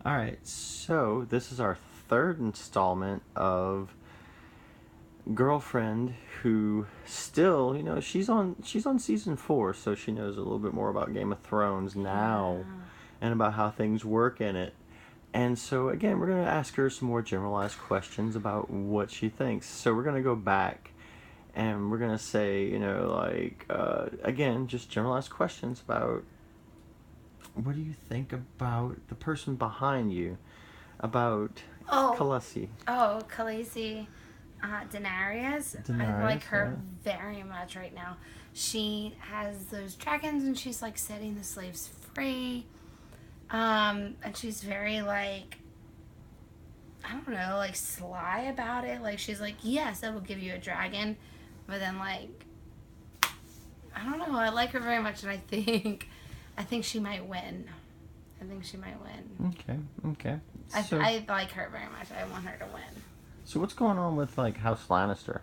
All right, so this is our third installment of girlfriend who still, she's on season 4, so she knows a little bit more about Game of Thrones now Yeah. and about how things work in it. And so again, we're going to ask her some more generalized questions about what she thinks. So we're going to go back and we're going to say, again, just generalized questions about what do you think about the person behind you, about Oh, Khaleesi. Khaleesi, Daenerys. I Daenerys, like yeah. her very much right now. She has those dragons, and she's like setting the slaves free. And she's very like, I don't know, like sly about it. Like she's like, yes, I will give you a dragon, but then like, I don't know. I like her very much, and I think she might win. I think she might win. Okay, okay. I, So, I like her very much. I want her to win. so what's going on with like House Lannister?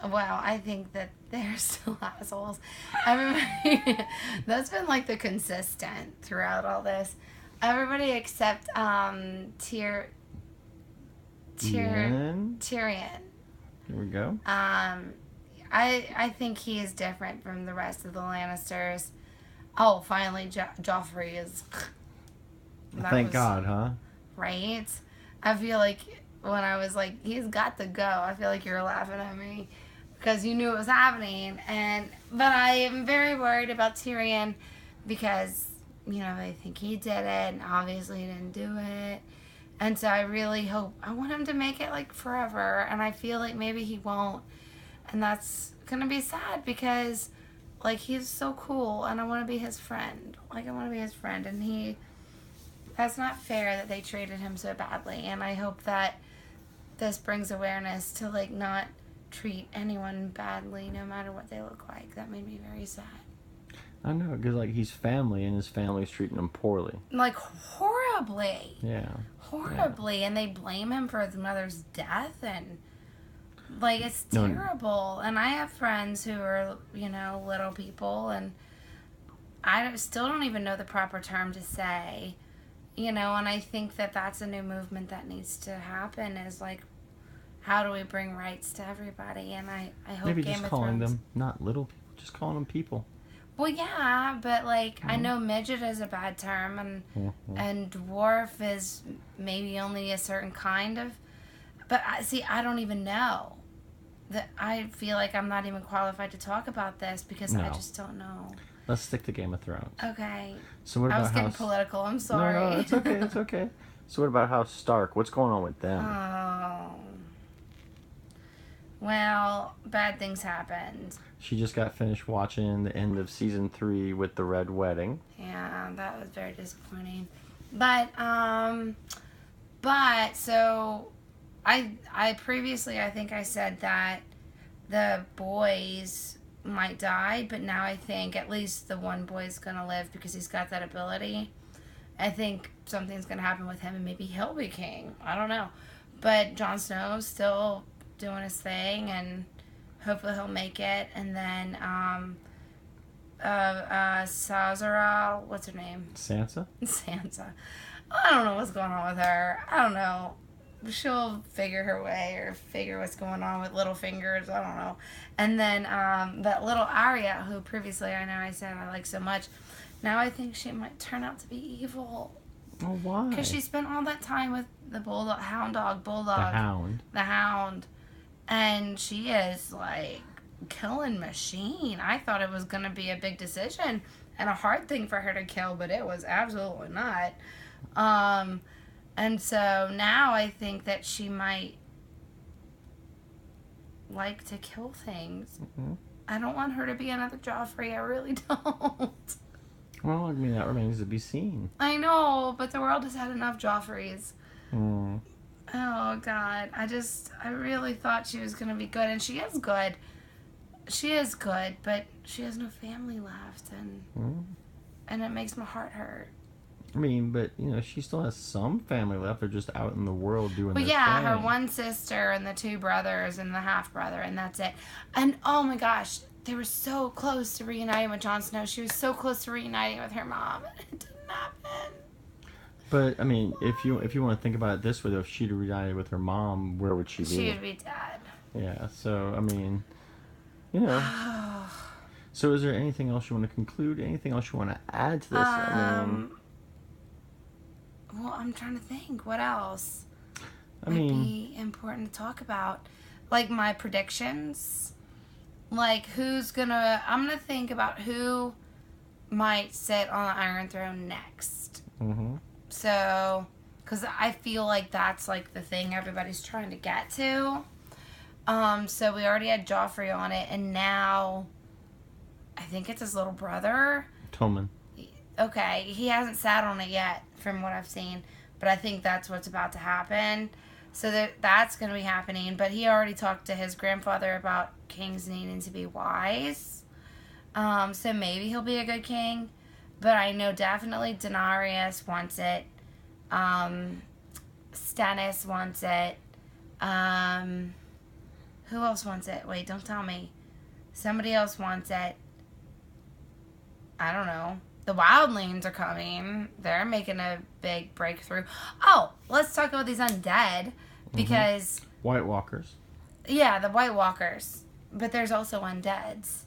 Well, I think that they're still assholes. Everybody, that's been like the consistent throughout all this. Everybody except Ian. Tyrion. Here we go. I think he is different from the rest of the Lannisters. Oh, finally, Joffrey is. Thank God, huh? Right. I feel like when I was like, he's got to go. I feel like you're laughing at me because you knew it was happening, but I am very worried about Tyrion because they think he did it, and obviously he didn't do it. And so I really hope I want him to make it like forever, and I feel like maybe he won't, and that's gonna be sad because like he's so cool, and I want to be his friend. Like I want to be his friend, and he. That's not fair that they treated him so badly, and I hope that this brings awareness to like not treat anyone badly, no matter what they look like. That made me very sad. I know, because like he's family and his family's treating him poorly. Like horribly. Yeah. Horribly, and they blame him for his mother's death, and like it's No. terrible. And I have friends who are little people, and I still don't even know the proper term to say. And I think that that's a new movement that needs to happen is like, how do we bring rights to everybody? And I hope Maybe Game just of calling Thrones. them not little people, just calling them people. Well, yeah, but like I know midget is a bad term, and dwarf is maybe only a certain kind of. But I don't even know. That I feel like I'm not even qualified to talk about this because I No. just don't know. Let's stick to Game of Thrones. Okay. So what I about was getting House? political. I'm sorry. No, it's okay. It's okay. So what about House Stark? What's going on with them? Oh. Well, bad things happened. She just got finished watching the end of season 3 with the Red Wedding. Yeah, that was very disappointing. But so I previously I think I said that the boys might die, but now I think at least the one boy's gonna live because he's got that ability. I think something's gonna happen with him and maybe he'll be king. I don't know. But Jon Snow's still doing his thing and hopefully he'll make it. And then Sazerac, what's her name? Sansa? Sansa. I don't know what's going on with her. I don't know. She'll figure her way or figure what's going on with Littlefingers. I don't know. And then that little Arya, who previously I know I said I like so much, now I think she might turn out to be evil. Oh, why? Because she spent all that time with the bulldog. The Hound. And she is like killing machine. I thought it was going to be a big decision and a hard thing for her to kill, but it was absolutely not. And so now I think that she might like to kill things. Mm-hmm. I don't want her to be another Joffrey. I really don't. Well, I mean, that remains to be seen. I know, but the world has had enough Joffreys. Mm. Oh, God. I really thought she was going to be good. And she is good. She is good, but she has no family left. And it makes my heart hurt. I mean, but, she still has some family left. They're just out in the world doing their yeah, thing. her one sister and the 2 brothers and the half-brother, and that's it. And, oh, my gosh, they were so close to reuniting with Jon Snow. She was so close to reuniting with her mom. And it didn't happen. But I mean, if you want to think about it this way, though, if she'd reunited with her mom, where would she be? She would be dead. Yeah. So I mean, you know. So is there anything else you want to conclude? Anything else you want to add to this? Well, I'm trying to think. What else I might mean, be important to talk about? Like my predictions. Like I'm gonna think about who might sit on the Iron Throne next. mm-hmm. So, because I feel like that's like the thing everybody's trying to get to. So we already had Joffrey on it, and now I think it's his little brother. Tommen. Okay, he hasn't sat on it yet, from what I've seen, but I think that's what's about to happen. So that's going to be happening. But he already talked to his grandfather about kings needing to be wise. So maybe he'll be a good king. But I know definitely Daenerys wants it. Stannis wants it. Who else wants it? Wait, don't tell me. Somebody else wants it. I don't know. The Wildlings are coming. They're making a big breakthrough. Oh, let's talk about these undead. Because... White Walkers. Yeah, the White Walkers. But there's also undeads.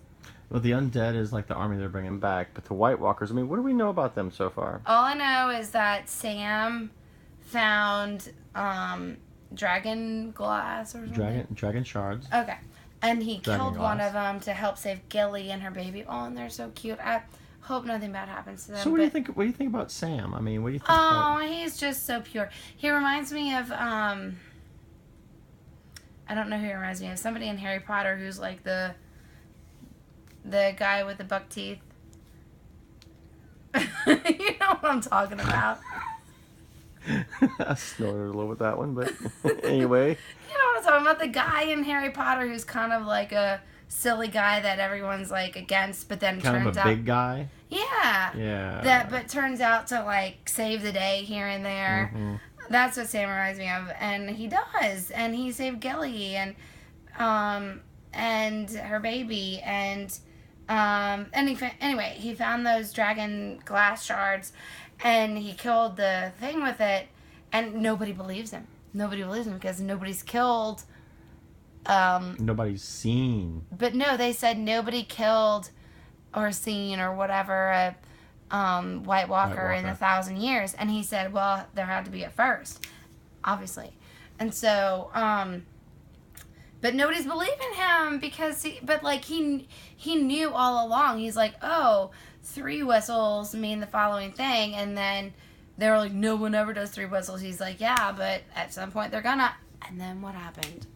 Well, the undead is like the army they're bringing back. But the White Walkers, I mean, what do we know about them so far? All I know is that Sam found dragon glass or something. Dragon shards. Okay. And he Dragon killed one glass. of them to help save Gilly and her baby. Oh, and they're so cute. I hope nothing bad happens to them. So what do you think? What do you think about Sam? I mean, what do you think? Oh, he's just so pure. He reminds me of I don't know who he reminds me of. Somebody in Harry Potter who's like the guy with the buck teeth. You know what I'm talking about. I snorted a little with that one, but anyway. You know what I'm talking about? The guy in Harry Potter who's kind of like a silly guy that everyone's like against, but then Kind turns of a big guy. Yeah. Yeah. But turns out to like save the day here and there. Mm-hmm. That's what Sam reminds me of, and he does, and he saved Gilly and her baby, and anyway, he found those dragon glass shards, and he killed the thing with it, and nobody believes him. Nobody believes him because nobody's killed. Nobody's seen. But no, they said nobody killed or seen or whatever a White Walker in 1,000 years. And he said, well, there had to be at first, obviously. And so, but nobody's believing him because he knew all along. He's like, oh, 3 whistles mean the following thing. And then they were like, no one ever does 3 whistles. He's like, yeah, but at some point they're gonna. And then what happened?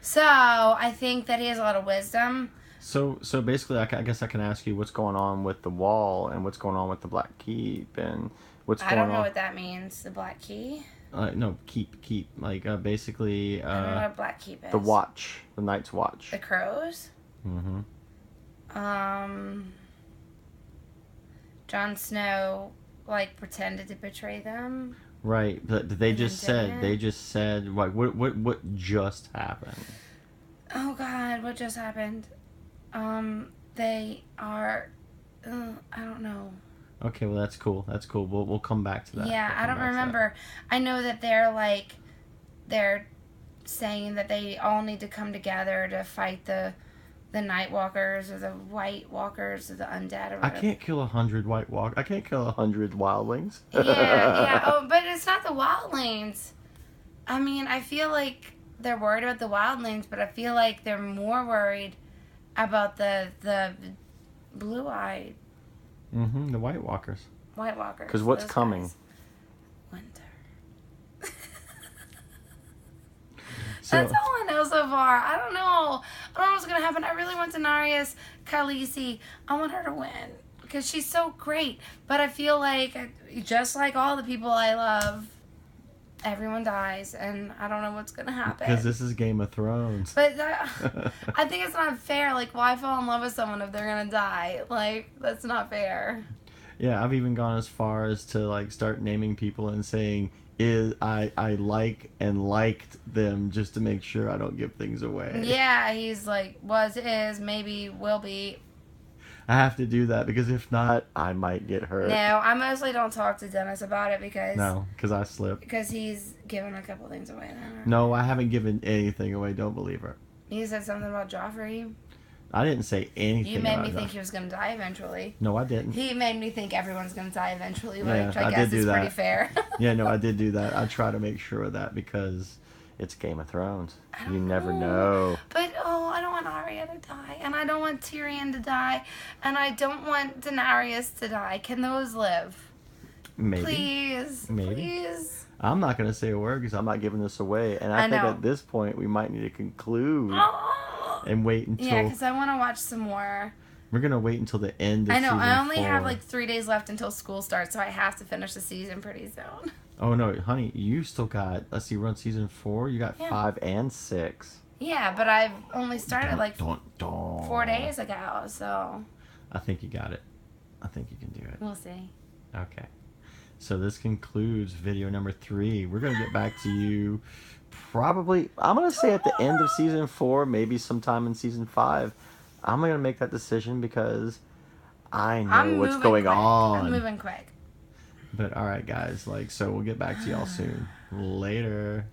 So I think that he has a lot of wisdom. So basically, I guess I can ask you what's going on with the Wall and what's going on with the Black Keep and what's going on. I don't know what that means. The Black Key? No, keep. Like basically. I don't know what Black Keep is. The Watch, the Night's Watch. The Crows? Mm-hmm. Jon Snow pretended to betray them. Right. They And just then said. didn't. They just said. Like what just happened? Oh God, what just happened? They are. I don't know. Okay, well that's cool. That's cool. We'll come back to that. Yeah, We'll I come don't back to remember. I know that they're saying that they all need to come together to fight the Night Walkers or the White Walkers or the undead or I whatever. can't kill 100 White Walk. I can't kill 100 wildlings. Yeah. Oh, but it's not the wildlings. I mean, I feel like they're worried about the wildlings, but I feel like they're more worried about the blue-eyed Mm-hmm. The White Walkers. White Walkers. Because what's those coming? guys. Winter. So, That's all I know so far. I don't know. I don't know what's gonna happen. I really want Daenerys Khaleesi. I want her to win because she's so great. But I feel like, just like all the people I love, everyone dies, and I don't know what's gonna happen. because this is Game of Thrones. But I think it's not fair. Like, why fall in love with someone if they're gonna die? Like, that's not fair. Yeah, I've even gone as far as to start naming people and saying I like and liked them just to make sure I don't give things away. Yeah, he's like, was, is, maybe, will be. I have to do that because if not, I might get hurt. No, I mostly don't talk to Dennis about it because No, because I slipped. because he's given a couple things away. Now. No, I haven't given anything away. Don't believe her. You said something about Joffrey. I didn't say anything. You made about me that. think he was going to die eventually. No, I didn't. He made me think everyone's going to die eventually, Yeah, which I I did guess do is pretty that. fair. Yeah, no, I did do that. I try to make sure of that because it's Game of Thrones. I You don't never know. know. But I don't want Arya to die, and I don't want Tyrion to die, and I don't want Daenerys to die. Can those live? Maybe. Please, Maybe. please. I'm not going to say a word because I'm not giving this away. And I think know. at this point we might need to conclude Oh. and wait until... Yeah, because I want to watch some more. We're going to wait until the end of I know. season I only 4. have like 3 days left until school starts, so I have to finish the season pretty soon. Oh, no, honey, you still got... Let's see, we're on season 4. You got Yeah. 5 and 6. Yeah, but I've only started like Dun, dun, dun. 4 days ago, so I think you got it. I think you can do it. we'll see. Okay. So this concludes video number 3. We're going to get back to you probably, I'm going to say at the end of season 4, maybe sometime in season 5. I'm going to make that decision because I know I'm what's moving going quick. on. I'm moving quick. But all right, guys, so we'll get back to y'all soon. Later.